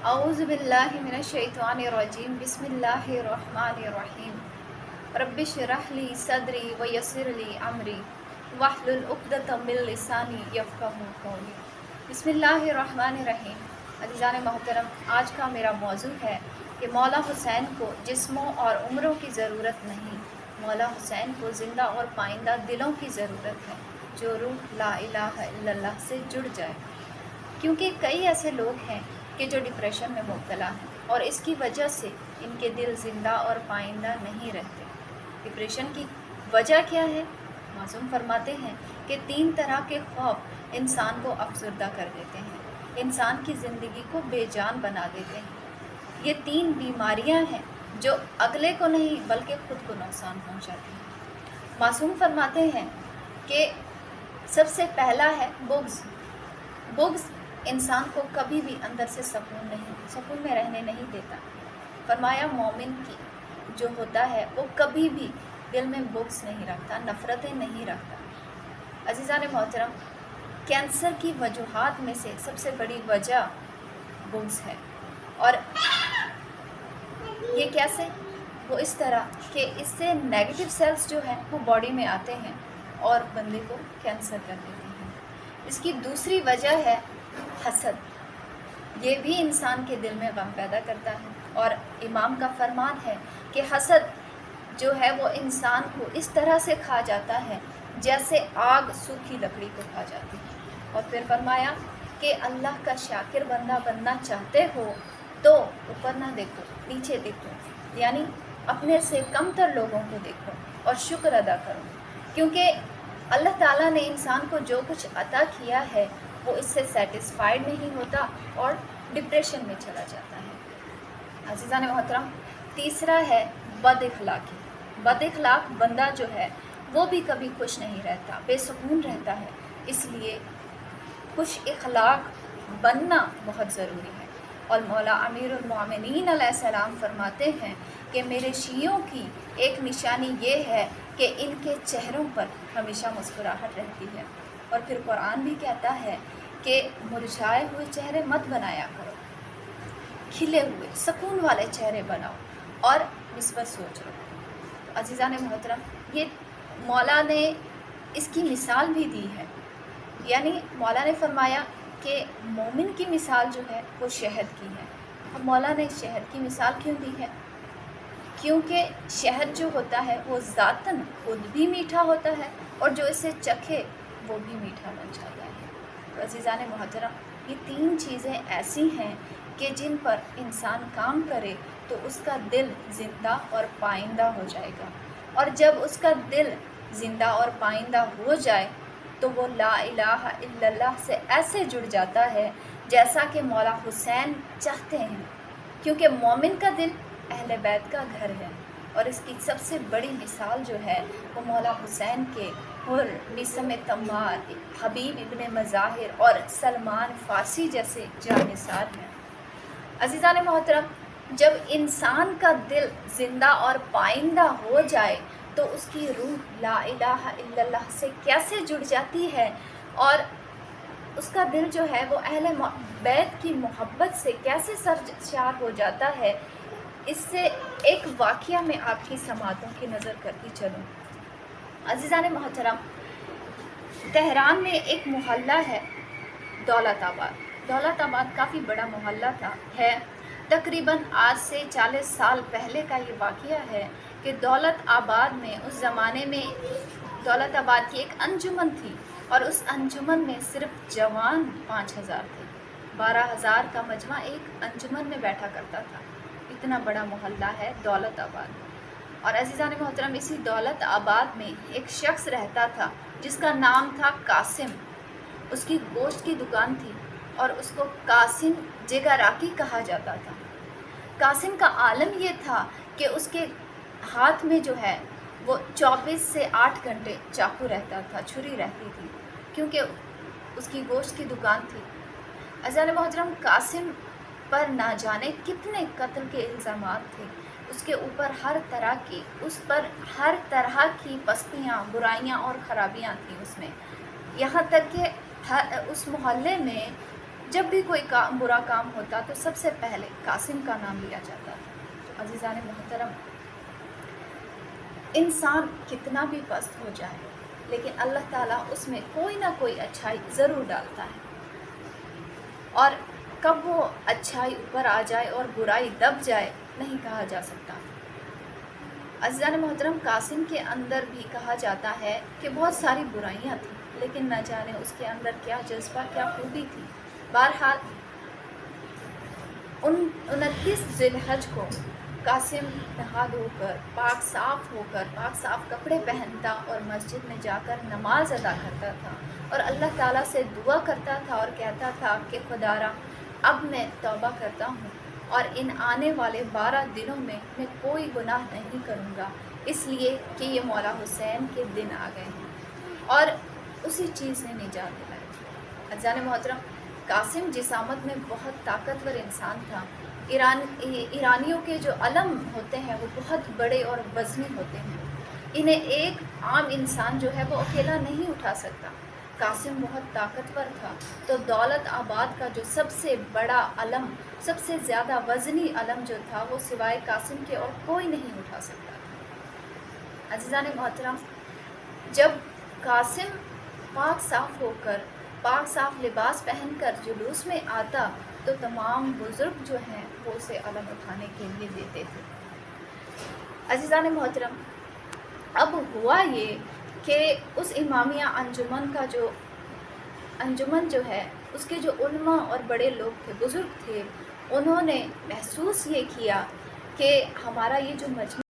अऊज़ु बिल्लाहि मिनश्शैतानिर्रजीम बिस्मिल्लाहिर्रहमानिर्रहीम रब्बि इश्रह ली सदरी व यस्सिर ली अमरी वहलुल उक़दतम मिन लिसानी यफ़क़हू क़ौली। बिस्मिल्लाहिर्रहमानिर्रहीम। अज़ीज़ान मोहतरम, आज का मेरा मौजू है कि मौला हुसैन को जिस्मों और उम्रों की ज़रूरत नहीं, मौला हुसैन को ज़िंदा और पाइंदा दिलों की ज़रूरत है जो रूह ला इलाहा इल्लल्लाह से जुड़ जाए। क्योंकि कई ऐसे लोग हैं कि जो डिप्रेशन में मुब्तला हैं और इसकी वजह से इनके दिल ज़िंदा और पाइंदा नहीं रहते। डिप्रेशन की वजह क्या है? मासूम फरमाते हैं कि 3 तरह के ख़ौफ इंसान को अफसरदा कर देते हैं, इंसान की ज़िंदगी को बेजान बना देते हैं। ये 3 बीमारियां हैं जो अगले को नहीं बल्कि ख़ुद को नुकसान पहुंचाती हैं। मासूम फरमाते हैं कि सबसे पहला है बुग़्ज़। बुग़्ज़ इंसान को कभी भी अंदर से सुकून में रहने नहीं देता। फरमाया मोमिन की जो होता है वो कभी भी दिल में बुग़्ज़ नहीं रखता, नफ़रतें नहीं रखता। अज़ीज़ान मोहतरम, कैंसर की वजूहात में से सबसे बड़ी वजह बुग़्ज़ है। और ये कैसे? वो इस तरह कि इससे नेगेटिव सेल्स जो हैं वो बॉडी में आते हैं और बंदे को कैंसर कर देते हैं। इसकी दूसरी वजह है हसद। ये भी इंसान के दिल में गम पैदा करता है और इमाम का फरमान है कि हसद जो है वो इंसान को इस तरह से खा जाता है जैसे आग सूखी लकड़ी को खा जाती है। और फिर फरमाया कि अल्लाह का शाकिर बंदा बनना चाहते हो तो ऊपर ना देखो, नीचे देखो, यानी अपने से कमतर लोगों को देखो और शुक्र अदा करो, क्योंकि अल्लाह ताला ने इंसान को जो कुछ अता किया है वो इससे सेटिस्फाइड नहीं होता और डिप्रेशन में चला जाता है। अज़ीज़ान मोहतरम, तीसरा है बद इखलाकी। बद इखलाक बंदा जो है वो भी कभी खुश नहीं रहता, बेसुकून रहता है। इसलिए खुश इखलाक बनना बहुत ज़रूरी है। और मौला अमीरुल मोमिनीन अलैहिस्सलाम फरमाते हैं कि मेरे शियों की एक निशानी ये है कि इनके चेहरों पर हमेशा मुस्कुराहट रहती है। और फिर कुरान भी कहता है कि मुरझाए हुए चेहरे मत बनाया करो, खिले हुए सुकून वाले चेहरे बनाओ और निस्बत सोच रखो। अज़ीज़ान मोहतरम, ये मौला ने इसकी मिसाल भी दी है। यानी मौला ने फरमाया कि मोमिन की मिसाल जो है वो शहद की है। अब मौला ने शहद की मिसाल क्यों दी है? क्योंकि शहद जो होता है वो ज़ातन खुद भी मीठा होता है और जो इसे चखे वो भी मीठा बन जाता है। तो अज़ीज़ान मोहतरम, ये 3 चीज़ें ऐसी हैं कि जिन पर इंसान काम करे तो उसका दिल ज़िंदा और पाइंदा हो जाएगा। और जब उसका दिल ज़िंदा और पाइंदा हो जाए तो वो ला इलाहा इल्लल्लाह से ऐसे जुड़ जाता है जैसा कि मौला हुसैन चाहते हैं, क्योंकि मोमिन का दिल अहले बैत का घर है। और इसकी सबसे बड़ी मिसाल जो है वो मौला हुसैन के और मिसम तम्मार, हबीब इब्ने मज़ाहिर और सलमान फ़ारसी जैसे जानिसार हैं। अज़ीज़ान मोहतरम, जब इंसान का दिल ज़िंदा और पाइंदा हो जाए तो उसकी रूह ला इलाहा इल्लल्लाह से कैसे जुड़ जाती है और उसका दिल जो है वो अहले बैत की मोहब्बत से कैसे सरशार हो जाता है। इससे एक वाक़या में आपकी समातों की नज़र करती चलूँ। अज़ीज़ान मोहतरम, तेहरान में एक मोहल्ला है दौलताबाद। दौलताबाद काफ़ी बड़ा मोहल्ला है। तकरीबन आज से 40 साल पहले का ये वाक़या है कि दौलत आबाद में उस ज़माने में दौलताबाद की एक अंजुमन थी और उस अंजुमन में सिर्फ जवान 5000 थे। 12000 का मजमा एक अंजुमन में बैठा करता था। इतना बड़ा मोहल्ला है दौलताबाद। और अज़ीज़ान मोहतरम, इसी दौलत आबाद में एक शख्स रहता था जिसका नाम था कासिम। उसकी गोश्त की दुकान थी और उसको कासिम जेगाराकी कहा जाता था। कासिम का आलम ये था कि उसके हाथ में जो है वो 24 से 8 घंटे चाकू रहता था, छुरी रहती थी, क्योंकि उसकी गोश्त की दुकान थी। अज़ीज़ान मोहतरम, कासिम पर ना जाने कितने कत्ल के इल्ज़ामात थे। उसके ऊपर उस पर हर तरह की पस्तियाँ, बुराइयाँ और ख़राबियाँ थीं उसमें। यहाँ तक कि उस मोहल्ले में جب بھی کوئی برا کام ہوتا تو سب سے پہلے قاسم کا نام لیا جاتا تھا۔ تو عزیزان محترم، انسان کتنا بھی پست ہو جائے لیکن اللہ تعالیٰ اس میں کوئی نہ کوئی اچھائی ضرور ڈالتا ہے، اور کب وہ اچھائی اوپر آ جائے اور برائی دب جائے نہیں کہا جا سکتا۔ عزیزان محترم، قاسم کے اندر بھی کہا جاتا ہے کہ بہت ساری برائیاں تھیں، لیکن نہ جانے اس کے اندر کیا جذبہ، کیا خوبی تھی۔ بہرحال 29 ذی الحج کو قاسم نہا دھو کر پاک صاف کپڑے پہنتا اور مسجد میں جا کر نماز ادا کرتا تھا اور اللہ تعالیٰ سے دعا کرتا تھا اور کہتا تھا کہ خدارا اب میں توبہ کرتا ہوں اور ان آنے والے 12 دنوں میں کوئی گناہ نہیں کروں گا، اس لیے کہ یہ مولا حسین کے دن آ گئے ہیں، اور اسی چیز نے نجات دلائی۔ عزیزان محترم، قاسم جسامت میں بہت طاقتور انسان تھا۔ ایرانیوں کے جو علم ہوتے ہیں وہ بہت بڑے اور وزنی ہوتے ہیں، انہیں ایک عام انسان جو ہے وہ اکیلا نہیں اٹھا سکتا۔ قاسم بہت طاقتور تھا، تو دولت آباد کا جو سب سے بڑا علم، سب سے زیادہ وزنی علم جو تھا وہ سوائے قاسم کے اور کوئی نہیں اٹھا سکتا تھا۔ عزیزان محترم، جب قاسم پاک صاف ہو کر، پاک صاف لباس پہن کر جلوس میں آتا تو تمام بزرگ جو ہیں وہ اسے علم اٹھانے کے لیے دیتے تھے۔ عزیزان محترم، اب ہوا یہ کہ اس امامیہ انجمن جو ہے اس کے جو علماء اور بڑے لوگ تھے، بزرگ تھے، انہوں نے محسوس یہ کیا کہ ہمارا یہ جو مجمع